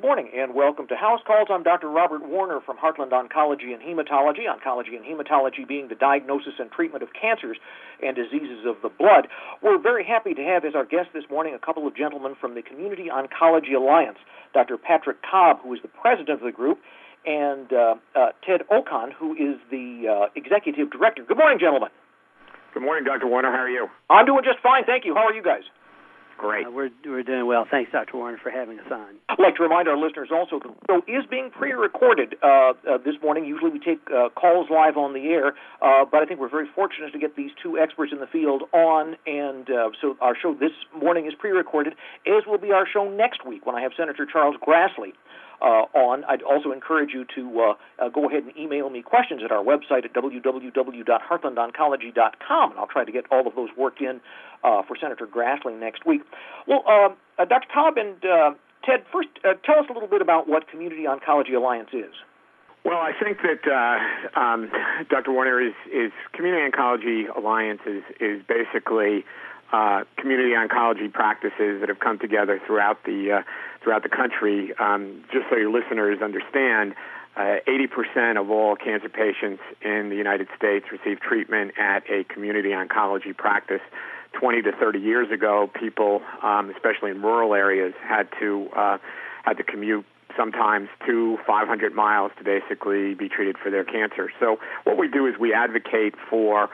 Good morning, and welcome to House Calls. I'm Dr. Robert Warner from Heartland Oncology and Hematology. Oncology and hematology being the diagnosis and treatment of cancers and diseases of the blood. We're very happy to have as our guest this morning a couple of gentlemen from the Community Oncology Alliance, Dr. Patrick Cobb, who is the president of the group, and Ted Okon, who is the executive director. Good morning, gentlemen. Good morning, Dr. Warner. How are you? I'm doing just fine, thank you. How are you guys? Great. We're doing well. Thanks, Dr. Warner, for having us on. I'd like to remind our listeners also the show is being pre-recorded this morning. Usually we take calls live on the air, but I think we're very fortunate to get these two experts in the field on, and so our show this morning is pre-recorded, as will be our show next week when I have Senator Charles Grassley on. I'd also encourage you to go ahead and email me questions at our website at www.heartlandoncology.com, and I'll try to get all of those worked in for Senator Grassley next week. Well, Dr. Cobb and Ted, first tell us a little bit about what Community Oncology Alliance is. Well, I think that Dr. Warner is Community Oncology Alliance is basically community oncology practices that have come together throughout the country. Just so your listeners understand, 80% of all cancer patients in the United States receive treatment at a community oncology practice. 20 to 30 years ago, people, especially in rural areas, had to commute sometimes 500 miles to basically be treated for their cancer. So what we do is we advocate for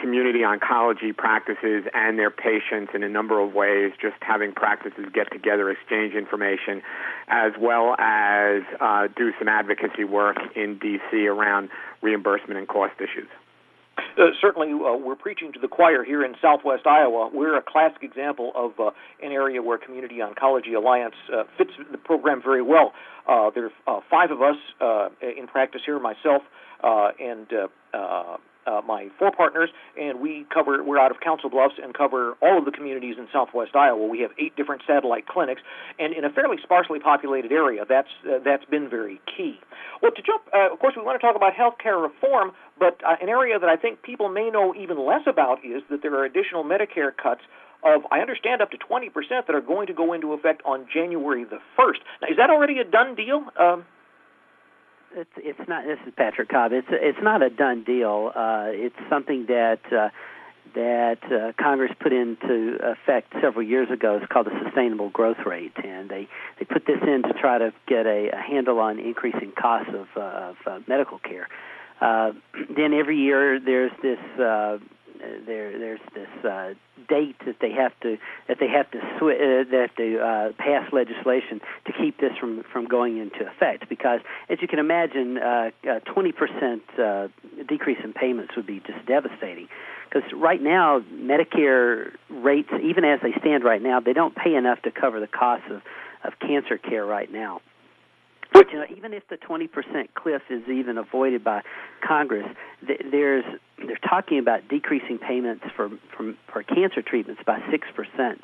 community oncology practices and their patients in a number of ways, just having practices get together, exchange information, as well as do some advocacy work in D.C. around reimbursement and cost issues. Certainly, we're preaching to the choir here in Southwest Iowa. We're a classic example of an area where Community Oncology Alliance fits the program very well. There are 5 of us in practice here, myself and my 4 partners, and we're out of Council Bluffs and cover all of the communities in Southwest Iowa. We have 8 different satellite clinics, and in a fairly sparsely populated area, that's been very key. Well, to jump, of course, we want to talk about healthcare reform, but an area that I think people may know even less about is that there are additional Medicare cuts of, I understand, up to 20% that are going to go into effect on January the 1st. Now, is that already a done deal? It's not. This is Patrick Cobb. It's not a done deal. It's something that Congress put into effect several years ago. It's called the Sustainable Growth Rate, and they put this in to try to get a handle on increasing costs of medical care. Then every year there's this date that they have to pass legislation to keep this from going into effect, because as you can imagine, 20% decrease in payments would be just devastating, because right now Medicare rates, even as they stand right now, they don't pay enough to cover the costs of cancer care right now. But even if the 20% cliff is even avoided by Congress, they're talking about decreasing payments for cancer treatments by 6%,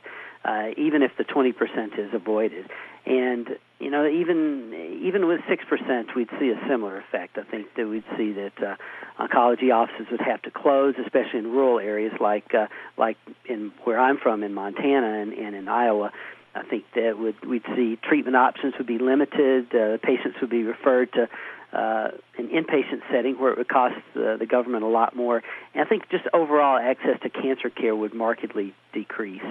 even if the 20% is avoided. And even with 6%, we'd see a similar effect. I think that we'd see that oncology offices would have to close, especially in rural areas like in where I'm from in Montana and in Iowa. I think that we'd see treatment options would be limited. Patients would be referred to an inpatient setting where it would cost the government a lot more. And I think just overall access to cancer care would markedly decrease.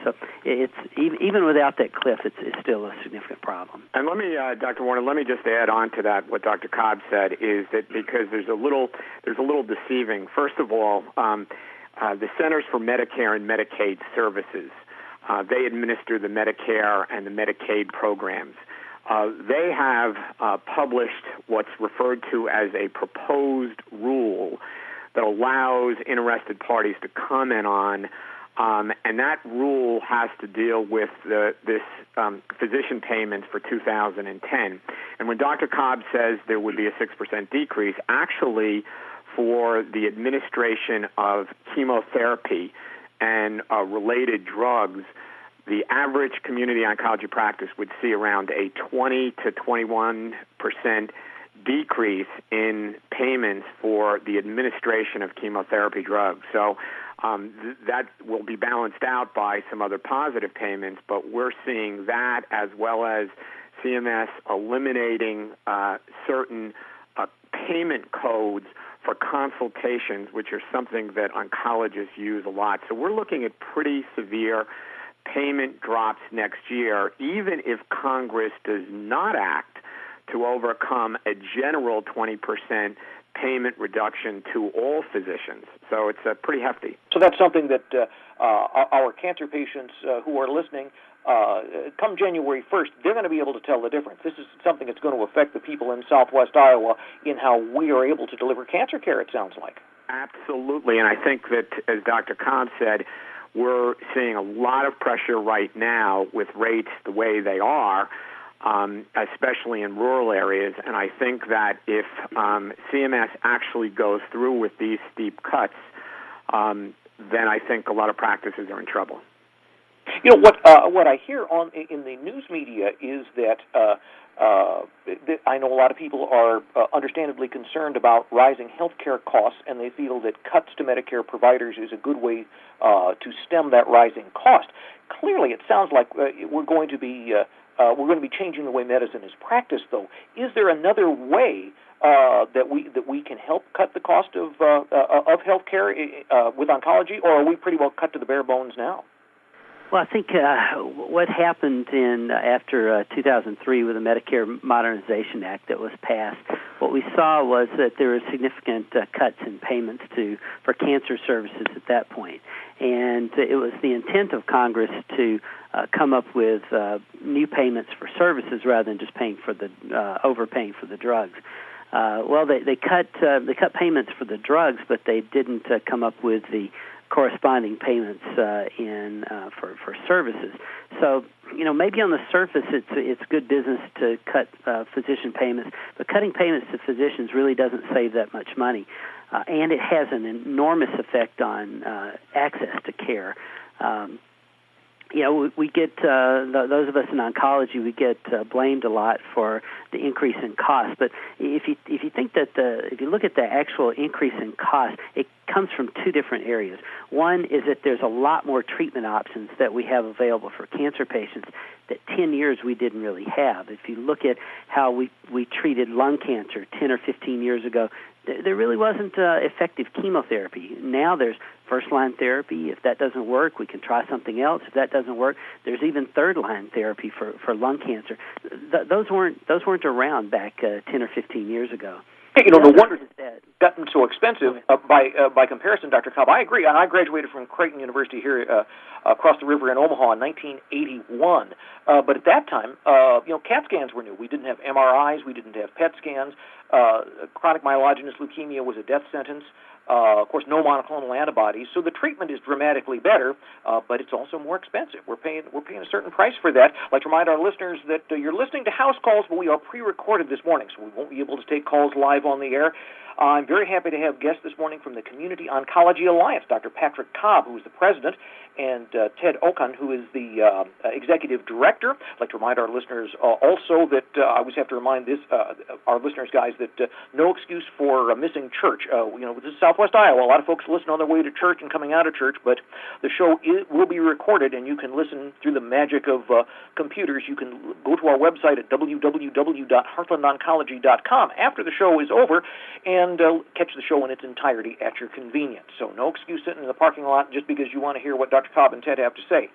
So it's even without that cliff, it's still a significant problem. And let me, Dr. Warner, let me just add on to that what Dr. Cobb said, is that because there's a little deceiving. First of all, the Centers for Medicare and Medicaid Services, they administer the Medicare and the Medicaid programs. They have published what's referred to as a proposed rule that allows interested parties to comment on, and that rule has to deal with this physician payments for 2010. And when Dr. Cobb says there would be a 6% decrease, actually for the administration of chemotherapy and related drugs, the average community oncology practice would see around a 20 to 21% decrease in payments for the administration of chemotherapy drugs. So that will be balanced out by some other positive payments, but we're seeing that as well as CMS eliminating certain payment codes for consultations, which are something that oncologists use a lot. So we're looking at pretty severe payment drops next year, even if Congress does not act to overcome a general 20% payment reduction to all physicians. So it's pretty hefty. So that's something that our cancer patients who are listening, come January 1st, they're going to be able to tell the difference. This is something that's going to affect the people in Southwest Iowa in how we are able to deliver cancer care, it sounds like. Absolutely, and I think that, as Dr. Cobb said, we're seeing a lot of pressure right now with rates the way they are, especially in rural areas. And I think that if CMS actually goes through with these steep cuts, then I think a lot of practices are in trouble. You know, what I hear in the news media is that I know a lot of people are understandably concerned about rising health care costs, and they feel that cuts to Medicare providers is a good way to stem that rising cost. Clearly, it sounds like we're going to be changing the way medicine is practiced, though. Is there another way that we can help cut the cost of health care with oncology, or are we pretty well cut to the bare bones now? Well, I think what happened after 2003 with the Medicare Modernization Act that was passed, what we saw was that there were significant cuts in payments for cancer services at that point. And it was the intent of Congress to come up with new payments for services rather than just overpaying for the drugs. Well, they cut payments for the drugs, but they didn't come up with the corresponding payments for services. So, you know, maybe on the surface it's good business to cut physician payments, but cutting payments to physicians really doesn't save that much money, and it has an enormous effect on access to care. You know, we get those of us in oncology, we get blamed a lot for the increase in cost. But if you think that if you look at the actual increase in cost, it comes from two different areas. One is that there's a lot more treatment options that we have available for cancer patients that 10 years we didn't really have. If you look at how we treated lung cancer 10 or 15 years ago, there really wasn't effective chemotherapy. Now there's first-line therapy. If that doesn't work, we can try something else. If that doesn't work, there's even third-line therapy for lung cancer. Those weren't around back 10 or 15 years ago. You know, no wonder it's gotten so expensive by comparison, Dr. Cobb. I agree. I graduated from Creighton University here across the river in Omaha in 1981. But at that time, CAT scans were new. We didn't have MRIs. We didn't have PET scans. Chronic myelogenous leukemia was a death sentence. Of course, no monoclonal antibodies. So the treatment is dramatically better, but it's also more expensive. We're paying a certain price for that. I'd like to remind our listeners that you're listening to House Calls, but we are pre-recorded this morning, so we won't be able to take calls live on the air. I'm very happy to have guests this morning from the Community Oncology Alliance, Dr. Patrick Cobb, who is the president, and Ted Okon, who is the executive director. I'd like to remind our listeners also that I always have to remind our listeners, guys, that no excuse for missing church. This is Southwest Iowa. A lot of folks listen on their way to church and coming out of church, but the show will be recorded, and you can listen through the magic of computers. You can go to our website at www.heartlandoncology.com after the show is over and catch the show in its entirety at your convenience. So no excuse sitting in the parking lot just because you want to hear what Dr. Cobb and Ted have to say.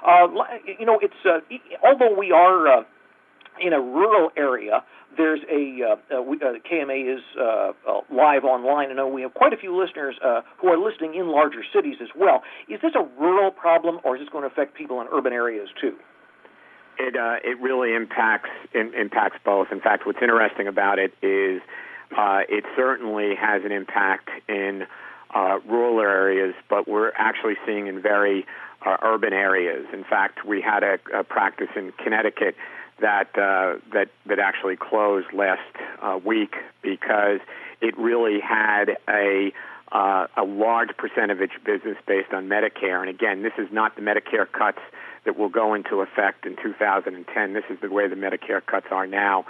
Although we are in a rural area, there's KMA is live online, and I know we have quite a few listeners who are listening in larger cities as well. Is this a rural problem, or is this going to affect people in urban areas too? It really impacts both. In fact, what's interesting about it is it certainly has an impact in rural areas, but we're actually seeing in very urban areas. In fact, we had a practice in Connecticut that actually closed last week because it really had a large percent of its business based on Medicare. And again, this is not the Medicare cuts that will go into effect in 2010. This is the way the Medicare cuts are now.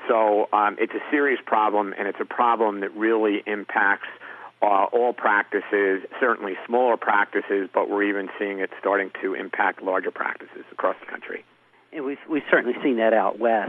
So it's a serious problem, and it's a problem that really impacts all practices, certainly smaller practices, but we're even seeing it starting to impact larger practices across the country. And we've certainly seen that out west.